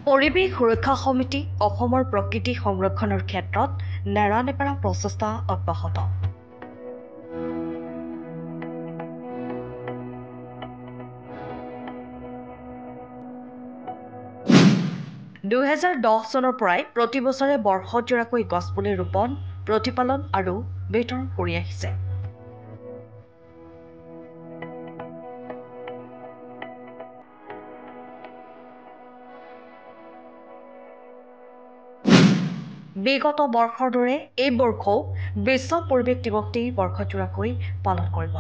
পৰিৱেশ সুৰক্ষা সমিতি অসমৰ প্ৰকৃতি সংৰক্ষণৰ ক্ষেত্ৰত নেৰানেপেৰা প্ৰচেষ্টা অব্যাহত। চনৰ পৰাই প্ৰতি বছৰে বৰ্ষজোৰাকৈ গছপুলি ৰোপণ, প্ৰতিপালন আৰু বিতৰণ কৰি আহিছে। বিগত বৰ্ষৰ দৰে এই বৰ্ষও বিশ্ব পৰিৱেশ দিৱসটি বৰ্ষজোৰাকৈ পালন কৰিব।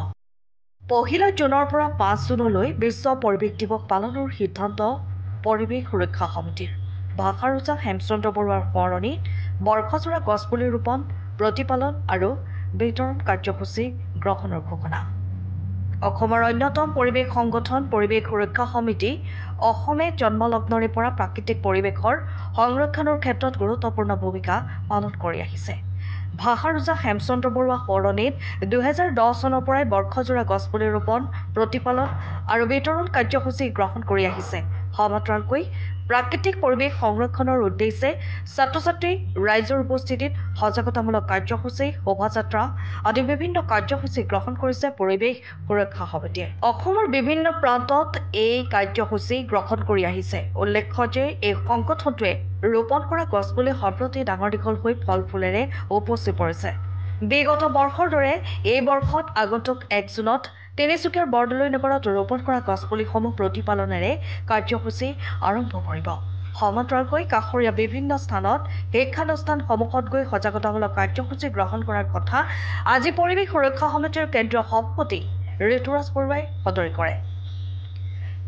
1 জুনৰ পৰা 5 জুনলৈ বিশ্ব পৰিৱেশ দিৱস পালনৰ সিদ্ধান্ত পৰিৱেশ সুৰক্ষা সমিতিৰ। ভাষাৰুজা হেমচন্দ্ৰ বৰুৱাৰ সোঁৱৰণীত বৰ্ষজোৰা গছপুলি ৰোপণ, প্ৰতিপালন আৰু বিতৰণ কাৰ্যসূচী গ্ৰহণৰ ঘোষণা। অসমৰ অন্যতম পৰিৱেশ সংগঠন পৰিৱেশ সুৰক্ষা সমিতি অসমে জন্মলগ্নৰে পৰা প্ৰাকৃতিক পৰিৱেশৰ সংৰক্ষণৰ ক্ষেত্ৰত গুৰুত্বপূৰ্ণ ভূমিকা পালন কৰি আহিছে। ভাষাৰুজা হেমচন্দ্ৰ বৰুৱা সোঁৱৰণীত 2010 চনৰ পৰাই বৰ্ষজোৰা গছপুলি ৰোপণ, প্ৰতিপালন আৰু বিতৰণ কাৰ্যসূচী গ্ৰহণ কৰি আহিছে। সমান্তৰালকৈ প্ৰাকৃতিক পৰিৱেশ সংৰক্ষণৰ উদ্দেশ্যে ছাত্ৰ-ছাত্ৰী, ৰাইজৰ উপস্থিতিত সজাগতামূলক কাৰ্যসূচী, শোভাযাত্ৰা আদি বিভিন্ন কাৰ্যসূচী গ্ৰহণ কৰিছে পৰিৱেশ সুৰক্ষা সমিতিয়ে। অসমৰ বিভিন্ন প্ৰান্তত এই কাৰ্যসূচী গ্ৰহণ কৰি আহিছে। উল্লেখ্য যে এই সংগঠনটোৱে ৰোপণ কৰা গছপুলি সম্প্ৰতি ডাঙৰ দীঘল হৈ ফল ফুলেৰে উপচি পৰিছে। বিগত বৰ্ষৰ দৰে এই বৰ্ষত আগন্তুক 1 জুনত তিনিচুকীয়াৰ বৰদলৈ নগৰত ৰোপণ কৰা গছপুলিসমূহ প্ৰতিপালনেৰে কাৰ্যসূচী আৰম্ভ কৰিব। সমান্তৰালকৈ কাষৰীয়া বিভিন্ন স্থানত শিক্ষানুষ্ঠানসমূহত গৈ সজাগতামূলক কাৰ্যসূচী গ্ৰহণ কৰাৰ কথা আজি পৰিৱেশ সুৰক্ষা সমিতিৰ কেন্দ্ৰীয় সভাপতি ঋতুৰাজ বৰুৱাই সদৰি কৰে।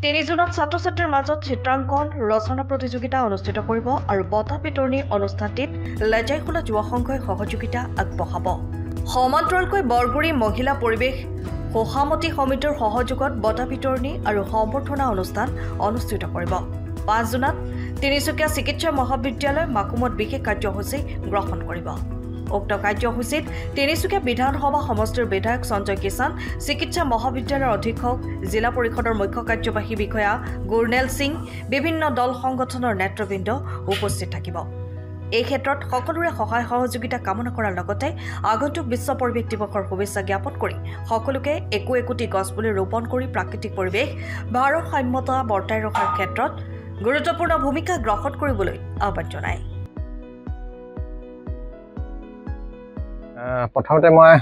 3 জুনত ছাত্ৰ-ছাত্ৰীৰ মাজত চিত্ৰাংকন ৰচনা প্ৰতিযোগিতা অনুষ্ঠিত কৰিব আৰু বঁটা বিতৰণী অনুষ্ঠানটিত লেজাইখোলা যুৱ সংঘই সহযোগিতা আগবঢ়াব। সমান্তৰালকৈ বৰগুৰি মহিলা পৰিৱেশ সহামতি সমিতিৰ সহযোগত বঁটা বিতৰণী আৰু সম্বৰ্ধনা অনুষ্ঠান অনুষ্ঠিত কৰিব। 5 জুনত তিনিচুকীয়া চিকিৎসা মহাবিদ্যালয় মাকুমত বিশেষ কাৰ্যসূচী গ্ৰহণ কৰিব। উক্ত কাৰ্যসূচীত তিনিচুকীয়া বিধানসভা সমষ্টিৰ বিধায়ক সঞ্জয় কিষাণ, চিকিৎসা মহাবিদ্যালয়ৰ অধীক্ষক, জিলা পৰিষদৰ মুখ্য কাৰ্যবাহী বিষয়া গুৰনেল সিং, বিভিন্ন দল সংগঠনৰ নেতৃবৃন্দ উপস্থিত থাকিব। এই ক্ষেত্ৰত সকলোৰে সহায় সহযোগিতা কামনা কৰাৰ লগতে আগন্তুক বিশ্ব পৰিৱেশ দিৱসৰ শুভেচ্ছা জ্ঞাপন কৰি সকলোকে একোটি গছপুলি ৰোপণ কৰি প্ৰাকৃতিক পৰিৱেশ ভাৰসাম্যতা বৰ্তাই ৰখাৰ ক্ষেত্ৰত গুৰুত্বপূৰ্ণ ভূমিকা গ্ৰহণ কৰিবলৈ আহ্বান জনায়। প্ৰথমতে মই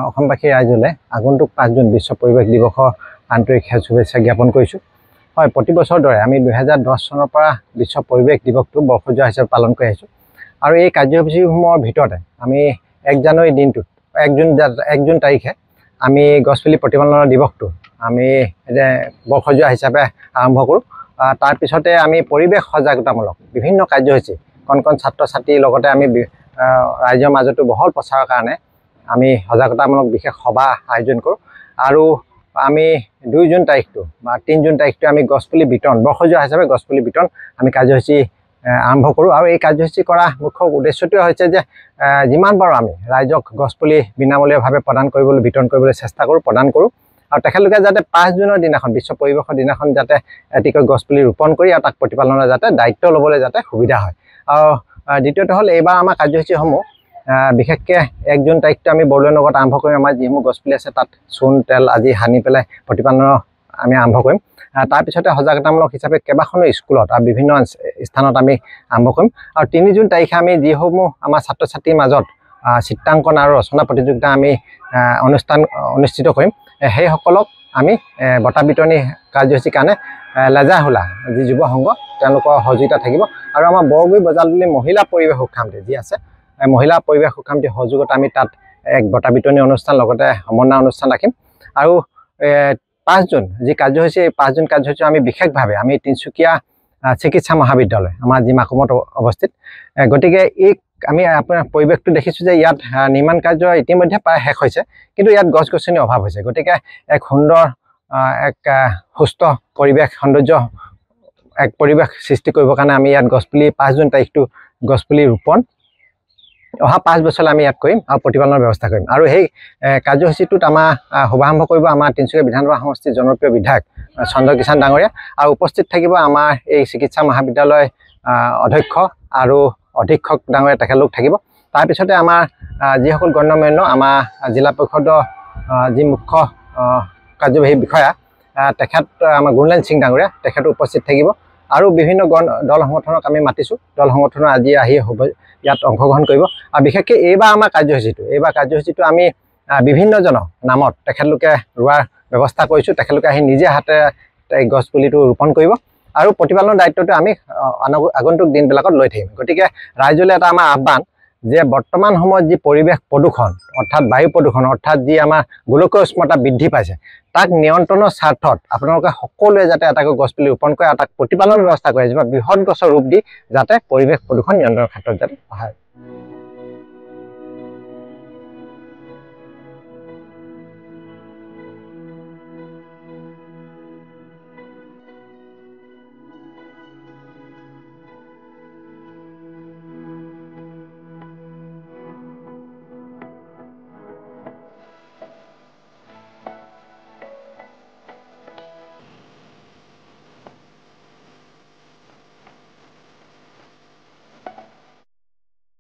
অসমবাসী ৰাইজলৈ আগন্তুক 5 জুন বিশ্ব পৰিৱেশ দিৱসৰ আন্তৰিক শুভেচ্ছা জ্ঞাপন কৰিছোঁ। হয়, প্ৰতি বছৰৰ দৰে আমি 2010 চনৰ পৰা বিশ্ব পৰিৱেশ দিৱসটো বৰ্ষজোৰা হিচাপে পালন কৰি আহিছোঁ। আৰু এই কাৰ্যসূচীসমূহৰ ভিতৰতে আমি 1 জানুৱাৰী দিনটোত 1 জুন তাৰিখে আমি গছপুলি প্ৰতিপালনৰ দিৱসটো আমি বৰ্ষজোৰা হিচাপে আৰম্ভ কৰোঁ। তাৰপিছতে আমি পৰিৱেশ সজাগতামূলক বিভিন্ন কাৰ্যসূচী কণ ছাত্ৰ-ছাত্ৰীৰ লগতে আমি ৰাইজৰ মাজতো বহল প্ৰচাৰৰ কাৰণে আমি সজাগতামূলক বিশেষ সভা আয়োজন কৰোঁ। আৰু আমি 2 জুন তাৰিখটো বা 3 জুন তাৰিখটো আমি গছপুলি বিতৰণ বৰ্ষজোৰা হিচাপে গছপুলি বিতৰণ আমি কাৰ্যসূচী আৰম্ভ কৰোঁ। আৰু এই কাৰ্যসূচী কৰা মুখ্য উদ্দেশ্যটোৱে হৈছে যে যিমান পাৰোঁ আমি ৰাইজক গছপুলি বিনামূলীয়াভাৱে বিতৰণ কৰিবলৈ চেষ্টা কৰোঁ, প্ৰদান কৰোঁ। আৰু তেখেতলোকে যাতে 5 জুনৰ দিনাখন বিশ্ব পৰিৱেশৰ দিনাখন যাতে এটিকৈ গছপুলি ৰোপণ কৰি আৰু তাক প্ৰতিপালনৰ যাতে দায়িত্ব ল'বলৈ যাতে সুবিধা হয়। আৰু দ্বিতীয়তে হ'ল এইবাৰ আমাৰ কাৰ্যসূচীসমূহ বিশেষকৈ 1 জুন তাৰিখটো আমি বৰদলৈ নগৰত আৰম্ভ কৰিম। আমাৰ যিসমূহ গছপুলি আছে তাত চূণ তেল আদি সানি পেলাই প্ৰতিপালনৰ আমি আৰম্ভ কৰিম। তাৰপিছতে সজাগতামূলক হিচাপে কেইবাখনো স্কুলত আৰু বিভিন্ন স্থানত আমি আৰম্ভ কৰিম। আৰু 3 জুন তাৰিখে আমি যিসমূহ আমাৰ ছাত্ৰ-ছাত্ৰীৰ মাজত চিত্ৰাংকন আৰু ৰচনা প্ৰতিযোগিতা আমি অনুষ্ঠিত কৰিম, সেইসকলক আমি বঁটা বিতৰণী কাৰ্যসূচীৰ কাৰণে লেজাইখোলা যি যুৱ সংঘ তেওঁলোকৰ সহযোগিতা থাকিব। আৰু আমাৰ বৰগুৰি বজাৰদলি মহিলা পৰিৱেশ সমিতি যি আছে, মহিলা পৰিৱেশ সমিতিৰ সহযোগত আমি তাত এক বঁটা বিতৰণী অনুষ্ঠান লগতে সমন্বয় অনুষ্ঠান ৰাখিম। আৰু 5 জুন যি কাৰ্যসূচী, 5 জুন কাৰ্যসূচী আমি বিশেষভাৱে আমি তিনিচুকীয়া চিকিৎসা মহাবিদ্যালয় আমাৰ যি মাকুমত অৱস্থিত, গতিকে এই আমি আপোনাৰ পৰিৱেশটো দেখিছোঁ যে ইয়াত নিৰ্মাণ কাৰ্য ইতিমধ্যে প্ৰায় শেষ হৈছে, কিন্তু ইয়াত গছ-গছনিৰ অভাৱ হৈছে। গতিকে এক সুন্দৰ এক সুস্থ পৰিৱেশ সৌন্দৰ্য এক পৰিৱেশ সৃষ্টি কৰিবৰ কাৰণে আমি ইয়াত গছপুলি 5 জুন তাৰিখটো গছপুলি ৰোপণ অহা 5 বছৰলৈ আমি ইয়াত কৰিম আৰু প্ৰতিপালনৰ ব্যৱস্থা কৰিম। আৰু সেই কাৰ্যসূচীটোত আমাৰ শুভাৰম্ভ কৰিব আমাৰ তিনিচুকীয়া বিধানসভা সমষ্টিৰ জনপ্ৰিয় বিধায়ক সঞ্জয় কিষাণ ডাঙৰীয়া। আৰু উপস্থিত থাকিব আমাৰ এই চিকিৎসা মহাবিদ্যালয় অধ্যক্ষ আৰু অধীক্ষক ডাঙৰীয়া তেখেতলোক থাকিব। তাৰপিছতে আমাৰ যিসকল গণ্যমান্য আমাৰ জিলা পৰিষদৰ যি মুখ্য কাৰ্যবাহী বিষয়া তেখেত আমাৰ গুণলেন সিং ডাঙৰীয়া তেখেতো উপস্থিত থাকিব আৰু বিভিন্ন দল সংগঠনক আমি মাতিছোঁ। দল সংগঠন আজি আহি ইয়াত অংশগ্ৰহণ কৰিব আৰু বিশেষকৈ এইবাৰ আমাৰ কাৰ্যসূচীটো আমি বিভিন্নজনৰ নামত তেখেতলোকে ৰোৱাৰ ব্যৱস্থা কৰিছোঁ। তেখেতলোকে আহি নিজে হাতে এই গছপুলিটো ৰোপণ কৰিব আৰু প্ৰতিপালনৰ দায়িত্বটো আমি আগন্তুক দিনবিলাকত লৈ থাকিম। গতিকে ৰাইজলৈ এটা আমাৰ আহ্বান যে বৰ্তমান সময়ত যি পৰিৱেশ প্ৰদূষণ অৰ্থাৎ বায়ু প্ৰদূষণ অৰ্থাৎ যি আমাৰ গোলকীয় উষ্ণতা বৃদ্ধি পাইছে তাক নিয়ন্ত্ৰণৰ স্বাৰ্থত আপোনালোকে সকলোৱে যাতে এটাকৈ গছপুলি ৰোপণ কৰে আৰু তাক প্ৰতিপালনৰ ব্যৱস্থা কৰে, বৃহৎ গছৰ ৰূপ দি যাতে পৰিৱেশ প্ৰদূষণ নিয়ন্ত্ৰণৰ ক্ষেত্ৰত যাতে সহায়